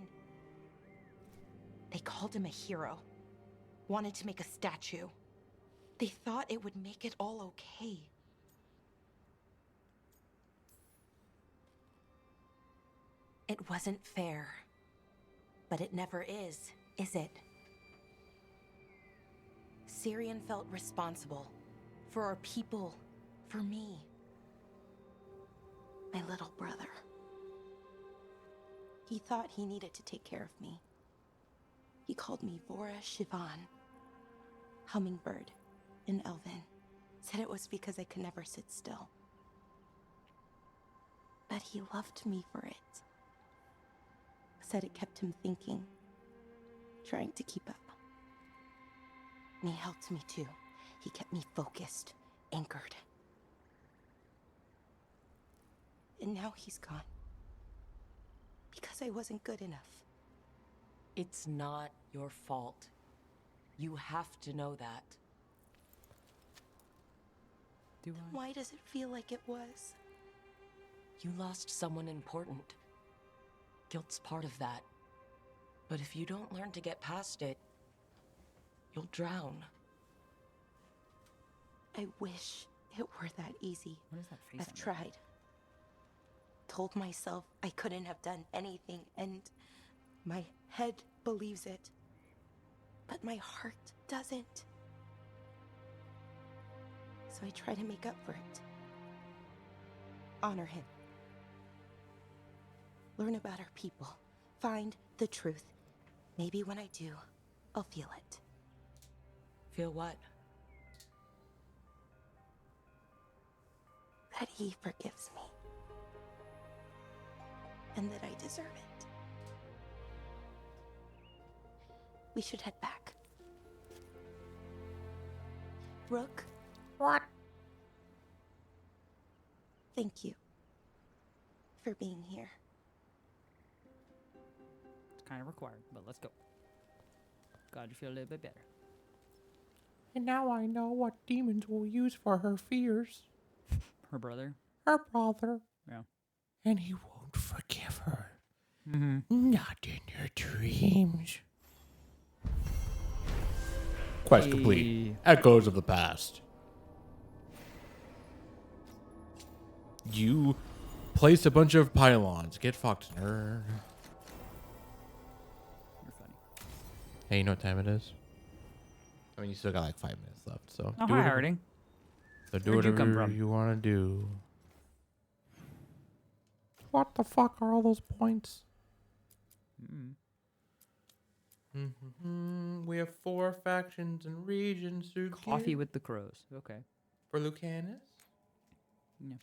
They called him a hero. Wanted to make a statue. They thought it would make it all okay. It wasn't fair. But it never is it? Syrian felt responsible. For our people. For me. My little brother. He thought he needed to take care of me. He called me Vora Shivan. Hummingbird in Elven. Said it was because I could never sit still. But he loved me for it. Said it kept him thinking. Trying to keep up. And he helped me too. He kept me focused, anchored. And now he's gone. Because I wasn't good enough. It's not your fault. You have to know that. Why does it feel like it was? You lost someone important. Guilt's part of that. But if you don't learn to get past it, you'll drown. I wish it were that easy. What is that face? I've tried. Told myself I couldn't have done anything, and my head believes it. But my heart doesn't. So I try to make up for it. Honor him. Learn about our people. Find the truth. Maybe when I do, I'll feel it. Feel what? That he forgives me. And that I deserve it. We should head back. Rook? What? Thank you. For being here. It's kind of required, but let's go. Glad you feel a little bit better. And now I know what demons will use for her fears. Her brother? Her brother. Yeah. And he won't forgive her. Mm-hmm. Not in her dreams. Quest complete. Echoes of the past. You placed a bunch of pylons. Get fucked, nerd. You're funny. Hey, you know what time it is? I mean, you still got like 5 minutes left, so Oh, do hi, whatever- Harding. So do Where'd you come whatever from? you want to do. What the fuck are all those points? We have 4 factions and regions. To Coffee give. with the crows. Okay. For Lucanus? Yeah.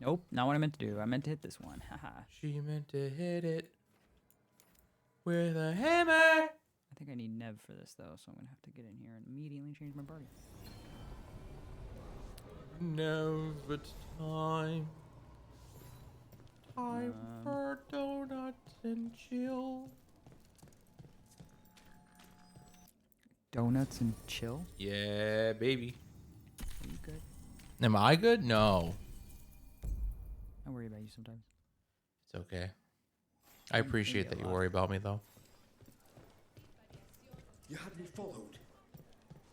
Nope, not what I meant to do. I meant to hit this one. Haha. She meant to hit it with a hammer. I think I need Nev for this though, so I'm gonna have to get in here and immediately change my party. No, it's time. Time for donuts and chill. Donuts and chill? Yeah, baby. Are you good? Am I good? No. I worry about you sometimes. It's okay. I appreciate that you worry about me, though. You had me followed.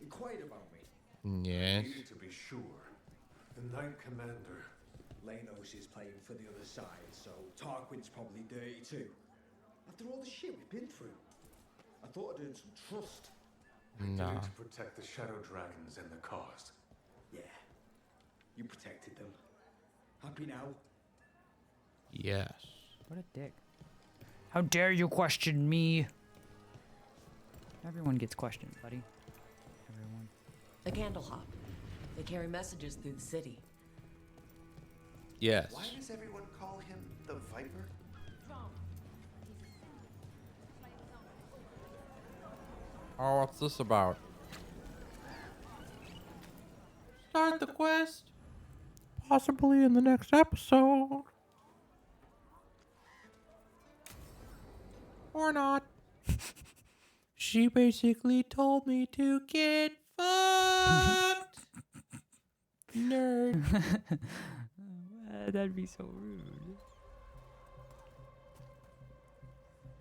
Inquired about me. Yes. We need to be sure. The Knight Commander. Lanos is playing for the other side, so Tarquin's probably dirty too. After all the shit we've been through, I thought I'd earn some trust. Nah. To protect the Shadow Dragons and the cause. Yeah. You protected them. Happy now? Yes. What a dick. How dare you question me? Everyone gets questioned, buddy. Everyone. The Candlehop. They carry messages through the city. Yes. Why does everyone call him the Viper? Oh, what's this about? Start the quest. Possibly in the next episode. Or not. She basically told me to get fucked. Nerd. That'd be so rude.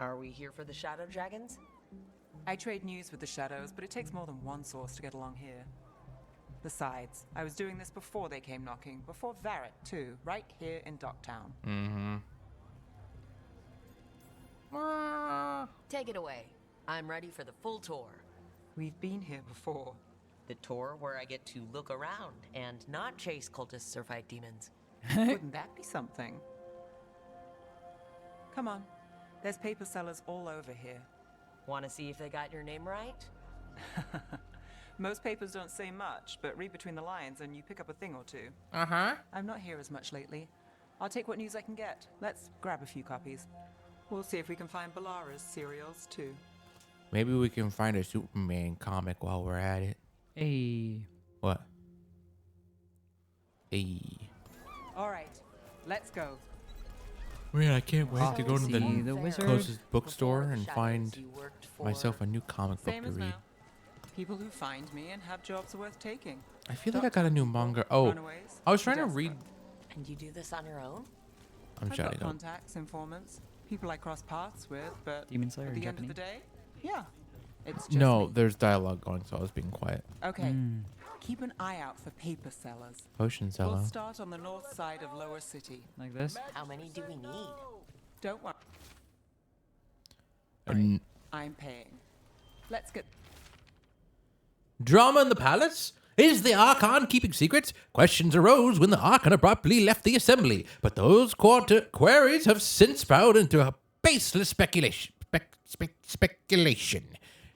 Are we here for the Shadow Dragons? I trade news with the Shadows, but it takes more than one source to get along here. Besides, I was doing this before they came knocking, before Varret too, right here in Docktown. Mm-hmm. Take it away. I'm ready for the full tour. We've been here before. The tour where I get to look around and not chase cultists or fight demons. Wouldn't that be something? Come on. There's paper sellers all over here. Want to see if they got your name right? Most papers don't say much, but read between the lines and you pick up a thing or two. Uh-huh. I'm not here as much lately. I'll take what news I can get. Let's grab a few copies. We'll see if we can find Balara's serials, too. Maybe we can find a Superman comic while we're at it. Hey. What? Hey. All right, let's go. Man, I can't wait to go to See the the wizard. closest bookstore and find myself a new comic book Same to as read. now. People who find me and have jobs are worth taking. I feel like I got a new manga. Oh, Runaways, I was trying to read. And you do this on your own? I'm I've shouting got out. contacts, informants, people I cross paths with, but Demon Slayer at in the end of the Japanese? day, yeah, it's just No, me. there's dialogue going, so I was being quiet. Okay, keep an eye out for paper sellers. Potion seller. We'll start on the north side of Lower City. Like this? How many do we need? Don't worry, And I'm paying. Let's get. Drama in the palace? Is the Archon keeping secrets? Questions arose when the Archon abruptly left the assembly, but those queries have since sprouted into a baseless speculation. Speculation.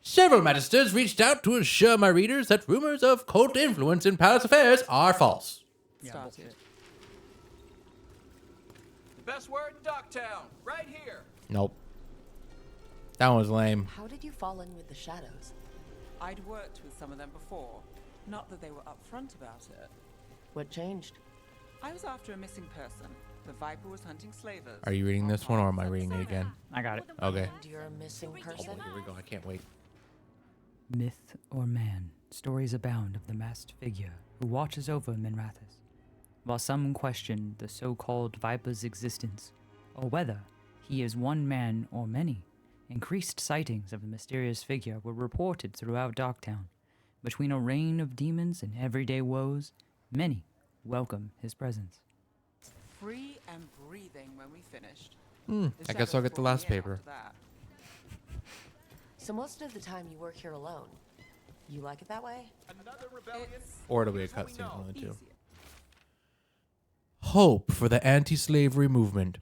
Several magisters reached out to assure my readers that rumors of cult influence in palace affairs are false. Started. The best word in Docktown, right here. Nope. That one was lame. How did you fall in with the Shadows? I'd worked with some of them before. Not that they were upfront about it. What changed? I was after a missing person. The Viper was hunting slavers. Are you reading this one or am I reading it again? I got it. Okay. And you're a missing person? Here we go. I can't wait. Myth or man, stories abound of the masked figure who watches over Minrathous. While some question the so-called Viper's existence, or whether he is one man or many, increased sightings of the mysterious figure were reported throughout Docktown. Between a reign of demons and everyday woes, many welcome his presence. Free and breathing when we finished. I guess I'll get the last paper. So most of the time you work here alone. You like it that way? Or it'll be a cutscene, one of the two. Hope for the anti-slavery movement.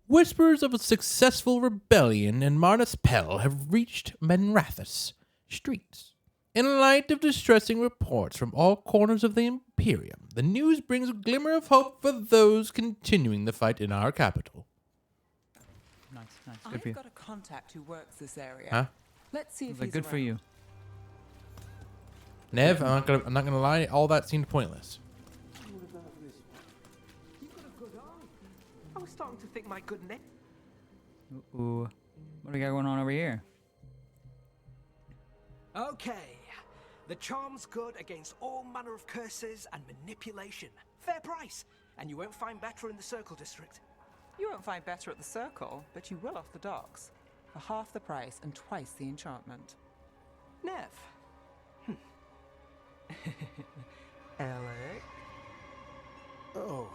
Whispers of a successful rebellion in Marnus Pell have reached Menrathus streets. In light of distressing reports from all corners of the Imperium, the news brings a glimmer of hope for those continuing the fight in our capital. Nice, nice. Good for you. I've got a contact who works this area. Huh? Let's see if Like, he's good for around. you. Nev, I'm not gonna lie, all that seemed pointless. I was starting to think my good neck. Ooh. What do we got going on over here? Okay. The charm's good against all manner of curses and manipulation. Fair price. And you won't find better in the Circle District. You won't find better at the Circle, but you will off the docks. For half the price and twice the enchantment. Nev. Alec? Oh,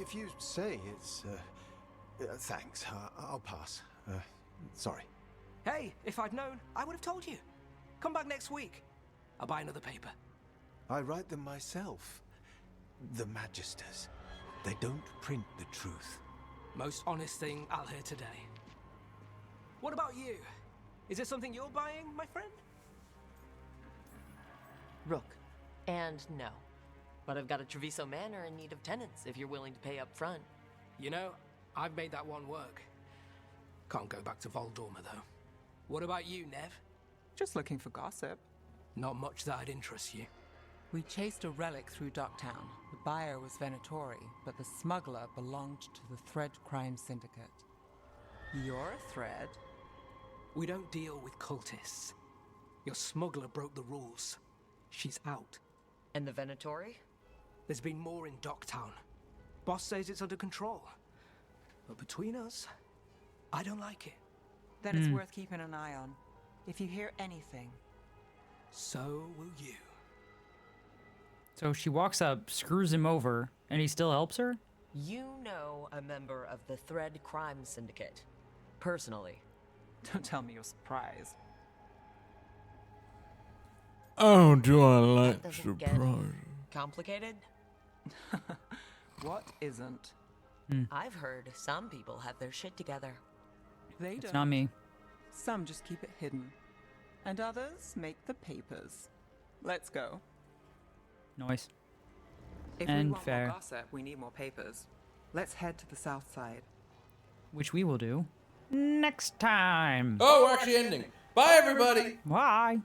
if you say it's, thanks. I'll pass. Sorry. Hey, if I'd known, I would have told you. Come back next week. I'll buy another paper. I write them myself. The Magisters. They don't print the truth. Most honest thing I'll hear today. What about you? Is it something you're buying, my friend? Rook. And no. But I've got a Treviso Manor in need of tenants if you're willing to pay up front. You know, I've made that one work. Can't go back to Voldorma, though. What about you, Nev? Just looking for gossip. Not much that'd interest you. We chased a relic through Docktown. The buyer was Venatori, but the smuggler belonged to the Thread Crime Syndicate. You're a Thread? We don't deal with cultists. Your smuggler broke the rules. She's out. And the Venatori? There's been more in Docktown. Boss says it's under control. But between us, I don't like it. Then it's worth keeping an eye on. If you hear anything. So will you. So she walks up, screws him over, and he still helps her? You know a member of the Thread Crime Syndicate. Personally. Don't tell me you're surprised. Oh, do I like Doesn't get surprise? complicated? What isn't? I've heard some people have their shit together. They It's don't. not me. Some just keep it hidden. And others make the papers. Let's go. Noise. If we And want fair. more gossip, we need more papers. Let's head to the south side. Which we will do next time. Oh, we're actually ending. Bye, everybody. Bye.